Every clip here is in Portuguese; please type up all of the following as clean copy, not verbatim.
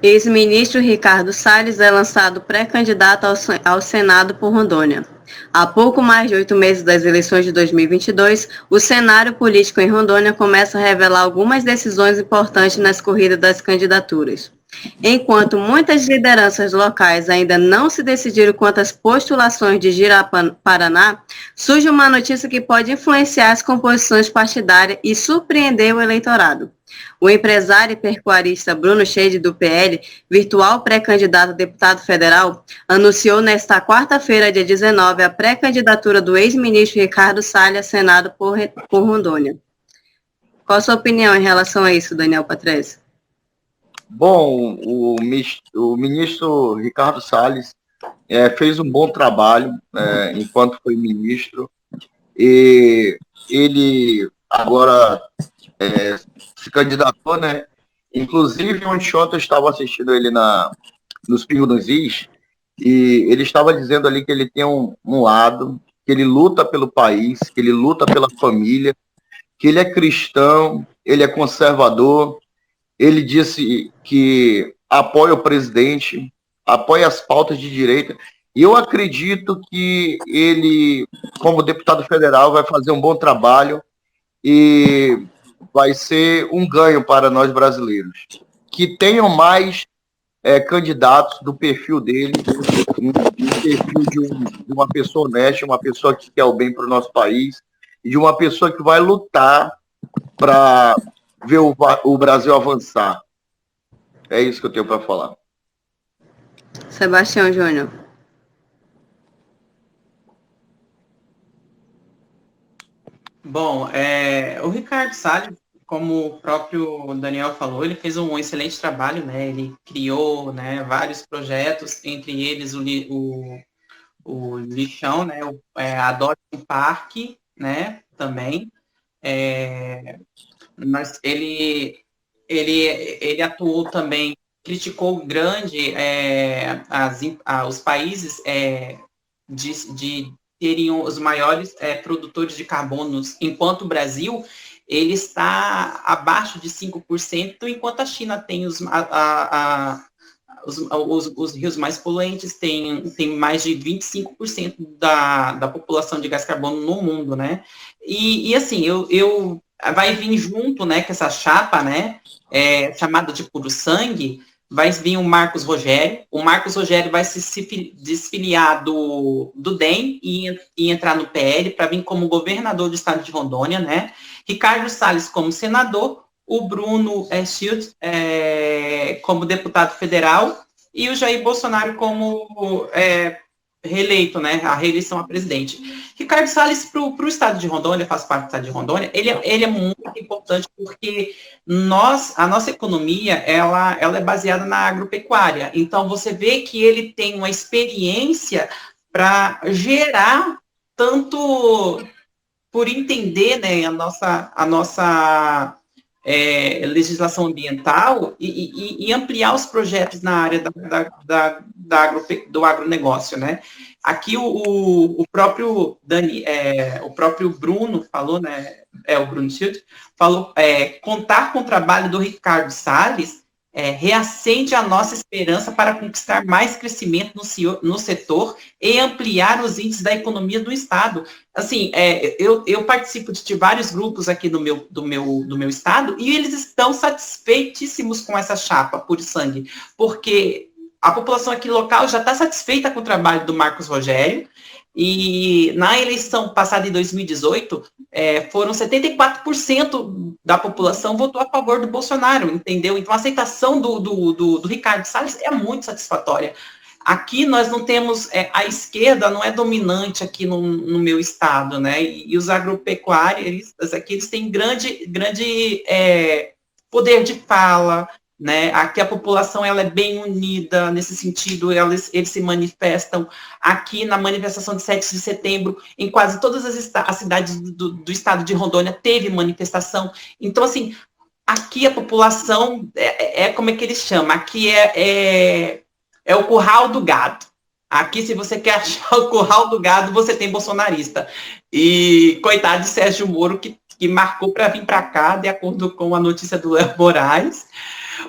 Ex-ministro Ricardo Salles é lançado pré-candidato ao Senado por Rondônia. Há pouco mais de 8 meses das eleições de 2022, o cenário político em Rondônia começa a revelar algumas decisões importantes nas corridas das candidaturas. Enquanto muitas lideranças locais ainda não se decidiram quanto às postulações de Jira-Paraná, surge uma notícia que pode influenciar as composições partidárias e surpreender o eleitorado. O empresário e pecuarista Bruno Scheide, do PL, virtual pré-candidato a deputado federal, anunciou nesta quarta-feira, dia 19, a pré-candidatura do ex-ministro Ricardo Salles ao Senado por Rondônia. Qual a sua opinião em relação a isso, Daniel Patrese? Bom, o ministro Ricardo Salles fez um bom trabalho enquanto foi ministro, e ele agora se candidatou, né? Inclusive, ontem eu estava assistindo ele nos Pingos nos Is, e ele estava dizendo ali que ele tem um lado, que ele luta pelo país, que ele luta pela família, que ele é cristão, ele é conservador. Ele disse que apoia o presidente, apoia as pautas de direita, e eu acredito que ele, como deputado federal, vai fazer um bom trabalho e vai ser um ganho para nós brasileiros. Que tenham mais candidatos do perfil dele, um perfil de uma pessoa honesta, uma pessoa que quer o bem para o nosso país, e de uma pessoa que vai lutar para ver o Brasil avançar. É isso que eu tenho para falar. Sebastião Júnior. Bom, o Ricardo Salles, como o próprio Daniel falou, ele fez um excelente trabalho, né? Ele criou, né, vários projetos, entre eles o Lixão, né? Adote um Parque, né? Também. Mas ele atuou também, criticou grande os países de terem os maiores produtores de carbono, enquanto o Brasil ele está abaixo de 5%, enquanto a China tem os rios mais poluentes, tem mais de 25% da população de gás carbono no mundo, né? E assim, vai vir junto, né, com essa chapa, né, chamada de puro sangue, vai vir o Marcos Rogério. O Marcos Rogério vai se desfiliar do DEM e entrar no PL para vir como governador do estado de Rondônia, né? Ricardo Salles como senador, o Bruno Schild como deputado federal e o Jair Bolsonaro como reeleito, né, a reeleição a presidente. Ricardo Salles, para o estado de Rondônia, faz parte do estado de Rondônia, ele é muito importante porque a nossa economia, ela é baseada na agropecuária. Então, você vê que ele tem uma experiência para gerar, tanto por entender, né, a nossa legislação ambiental e ampliar os projetos na área do agronegócio, né? Aqui o próprio o próprio Bruno falou, né? O Bruno Schild falou, contar com o trabalho do Ricardo Salles reacende a nossa esperança para conquistar mais crescimento no setor e ampliar os índices da economia do Estado. Assim, eu participo de vários grupos aqui do meu estado e eles estão satisfeitíssimos com essa chapa puro sangue, porque a população aqui local já está satisfeita com o trabalho do Marcos Rogério. E na eleição passada, em 2018, foram 74% da população votou a favor do Bolsonaro, entendeu? Então, a aceitação do Ricardo Salles é muito satisfatória. Aqui nós não temos, a esquerda não é dominante aqui no meu estado, né? E os agropecuários aqui, eles têm grande poder de fala, né? Aqui a população ela é bem unida nesse sentido, eles se manifestam. Aqui na manifestação de 7 de setembro, em quase todas as cidades do estado de Rondônia teve manifestação. Então, assim, aqui a população, como é que eles chamam? Aqui é o curral do gado. Aqui, se você quer achar o curral do gado, você tem bolsonarista. E coitado de Sérgio Moro, que marcou para vir para cá, de acordo com a notícia do Léo Moraes.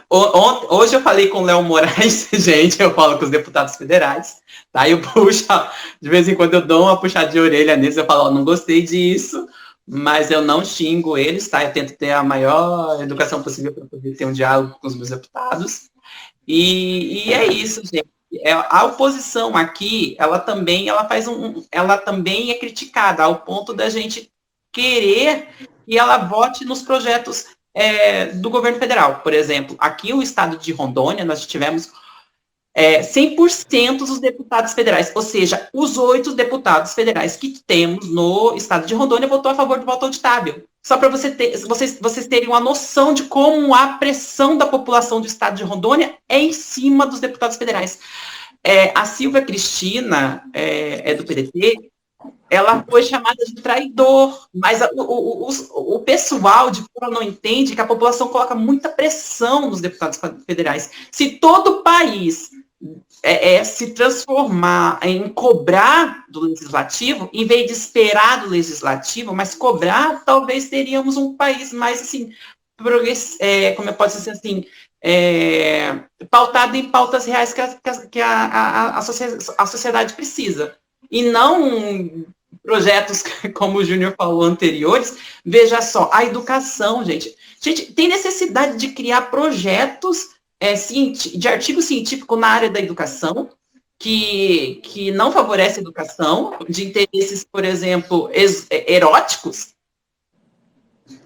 Hoje eu falei com o Léo Moraes, gente, eu falo com os deputados federais, tá? Eu puxo, de vez em quando eu dou uma puxada de orelha neles, eu falo, não gostei disso, mas eu não xingo eles, tá? Eu tento ter a maior educação possível para poder ter um diálogo com os meus deputados. E é isso, gente. A oposição aqui, ela também é criticada ao ponto da gente querer que ela vote nos projetos do governo federal. Por exemplo, aqui no estado de Rondônia, nós tivemos 100% dos deputados federais, ou seja, os 8 deputados federais que temos no estado de Rondônia votou a favor do voto auditável. Só para vocês terem uma noção de como a pressão da população do estado de Rondônia é em cima dos deputados federais. A Silvia Cristina, do PDT, ela foi chamada de traidor, mas o pessoal de fora não entende que a população coloca muita pressão nos deputados federais. Se todo o país se transformar em cobrar do legislativo, em vez de esperar do legislativo, mas cobrar, talvez teríamos um país mais, assim, como eu posso dizer assim, pautado em pautas reais que a sociedade precisa. E não projetos, como o Júnior falou, anteriores. Veja só, a educação, gente. Gente, tem necessidade de criar projetos de artigo científico na área da educação, que não favorece a educação, de interesses, por exemplo, eróticos.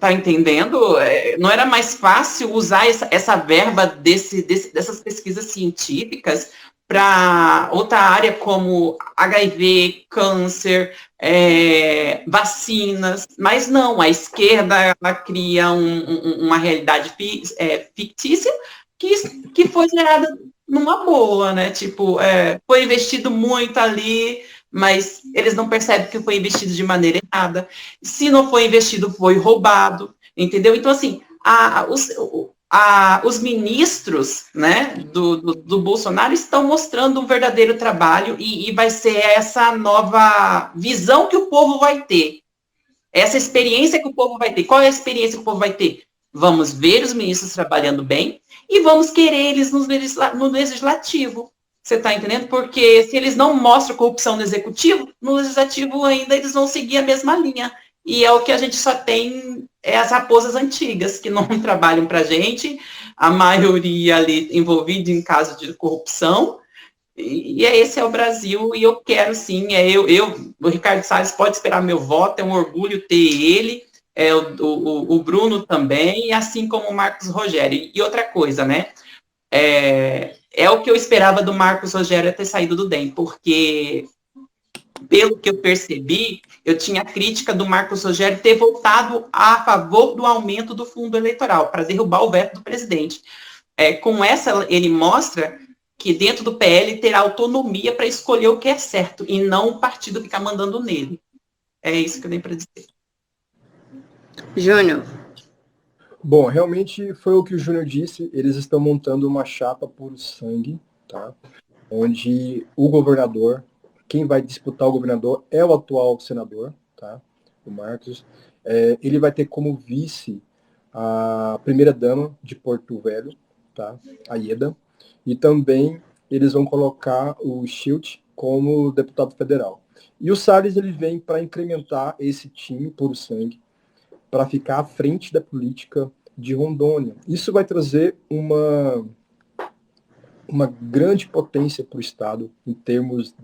Tá entendendo? Não era mais fácil usar essa verba dessas pesquisas científicas para outra área como HIV, câncer, vacinas, mas não, a esquerda ela cria uma realidade fictícia que foi gerada numa boa, né? Tipo, foi investido muito ali, mas eles não percebem que foi investido de maneira errada. Se não foi investido, foi roubado, entendeu? Então, assim, os ministros, né, do Bolsonaro estão mostrando um verdadeiro trabalho e vai ser essa nova visão que o povo vai ter. Essa experiência que o povo vai ter. Qual é a experiência que o povo vai ter? Vamos ver os ministros trabalhando bem e vamos querer eles no legislativo. Você está entendendo? Porque se eles não mostram corrupção no executivo, no legislativo ainda eles vão seguir a mesma linha. E é o que a gente só tem, as raposas antigas, que não trabalham para a gente, a maioria ali envolvida em casos de corrupção. E esse é o Brasil, e eu quero sim, o Ricardo Salles pode esperar meu voto, é um orgulho ter ele, o Bruno também, assim como o Marcos Rogério. E outra coisa, né? É o que eu esperava do Marcos Rogério ter saído do DEM, porque, pelo que eu percebi, eu tinha crítica do Marcos Rogério ter votado a favor do aumento do fundo eleitoral, para derrubar o veto do presidente. Com essa, ele mostra que dentro do PL terá autonomia para escolher o que é certo, e não o partido ficar mandando nele. É isso que eu dei para dizer. Júnior. Bom, realmente foi o que o Júnior disse, eles estão montando uma chapa por sangue, tá? Onde o governador, quem vai disputar o governador é o atual senador, tá? O Marcos. Ele vai ter como vice a primeira-dama de Porto Velho, tá? A Ieda. E também eles vão colocar o Schilt como deputado federal. E o Salles, ele vem para incrementar esse time por sangue, para ficar à frente da política de Rondônia. Isso vai trazer uma grande potência para o Estado em termos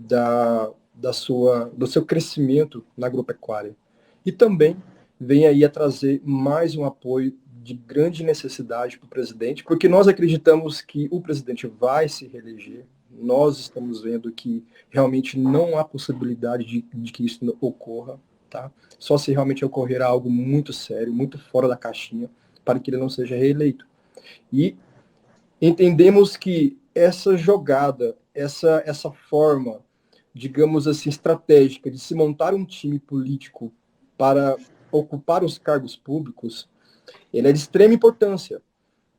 do seu crescimento na agropecuária. E também vem aí a trazer mais um apoio de grande necessidade para o presidente, porque nós acreditamos que o presidente vai se reeleger. Nós estamos vendo que realmente não há possibilidade de que isso ocorra. Tá? Só se realmente ocorrer algo muito sério, muito fora da caixinha, para que ele não seja reeleito. E entendemos que essa jogada, essa forma, digamos assim, estratégica de se montar um time político para ocupar os cargos públicos, ele é de extrema importância,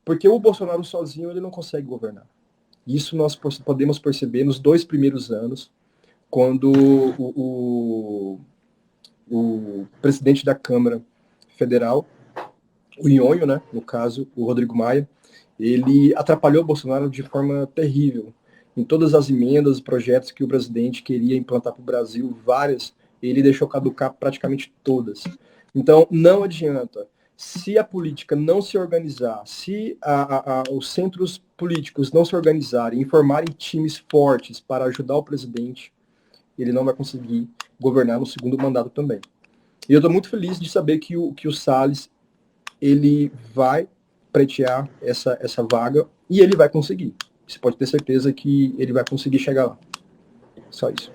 porque o Bolsonaro sozinho ele não consegue governar. Isso nós podemos perceber nos 2 primeiros anos, quando o presidente da Câmara Federal, o Nhonho, né, no caso, o Rodrigo Maia, ele atrapalhou o Bolsonaro de forma terrível. Em todas as emendas e projetos que o presidente queria implantar para o Brasil, várias, ele deixou caducar praticamente todas. Então, não adianta. Se a política não se organizar, se os centros políticos não se organizarem e formarem times fortes para ajudar o presidente, ele não vai conseguir governar no segundo mandato também. E eu estou muito feliz de saber que o Salles, ele vai pleitear essa vaga e ele vai conseguir. Você pode ter certeza que ele vai conseguir chegar lá. Só isso.